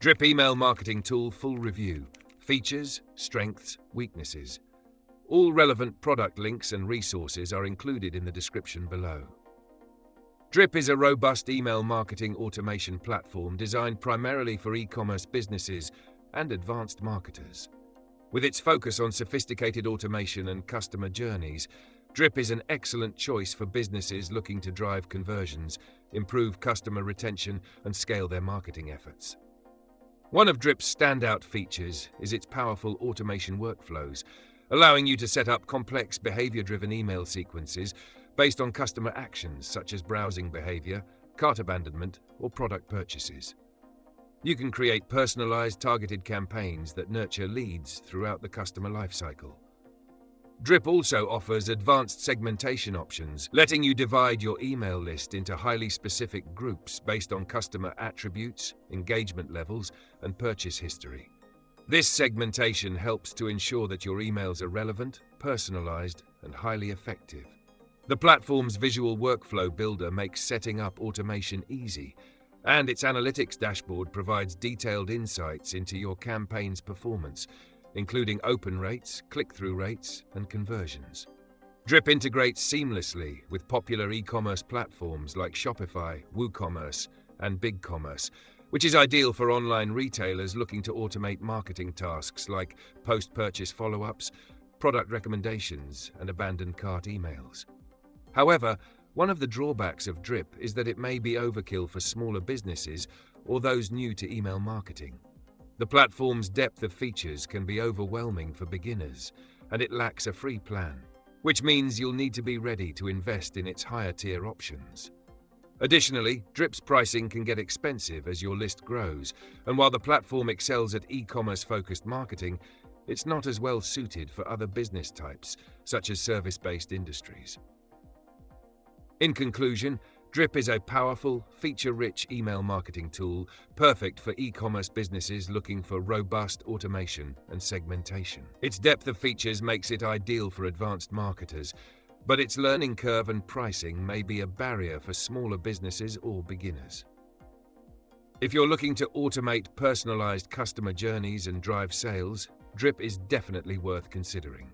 Drip Email Marketing Tool Full Review. Features, Strengths, Weaknesses. All relevant product links and resources are included in the description below. Drip is a robust email marketing automation platform designed primarily for e-commerce businesses and advanced marketers. With its focus on sophisticated automation and customer journeys, Drip is an excellent choice for businesses looking to drive conversions, improve customer retention, and scale their marketing efforts. One of Drip's standout features is its powerful automation workflows, allowing you to set up complex behavior-driven email sequences based on customer actions such as browsing behavior, cart abandonment, or product purchases. You can create personalized, targeted campaigns that nurture leads throughout the customer lifecycle. Drip also offers advanced segmentation options, letting you divide your email list into highly specific groups based on customer attributes, engagement levels, and purchase history. This segmentation helps to ensure that your emails are relevant, personalized, and highly effective. The platform's visual workflow builder makes setting up automation easy, and its analytics dashboard provides detailed insights into your campaign's performance, including open rates, click-through rates, and conversions. Drip integrates seamlessly with popular e-commerce platforms like Shopify, WooCommerce, and BigCommerce, which is ideal for online retailers looking to automate marketing tasks like post-purchase follow-ups, product recommendations, and abandoned cart emails. However, one of the drawbacks of Drip is that it may be overkill for smaller businesses or those new to email marketing. The platform's depth of features can be overwhelming for beginners, and it lacks a free plan, which means you'll need to be ready to invest in its higher-tier options. Additionally, Drip's pricing can get expensive as your list grows, and while the platform excels at e-commerce-focused marketing, it's not as well suited for other business types, such as service-based industries. In conclusion, Drip is a powerful, feature-rich email marketing tool perfect for e-commerce businesses looking for robust automation and segmentation. Its depth of features makes it ideal for advanced marketers, but its learning curve and pricing may be a barrier for smaller businesses or beginners. If you're looking to automate personalized customer journeys and drive sales, Drip is definitely worth considering.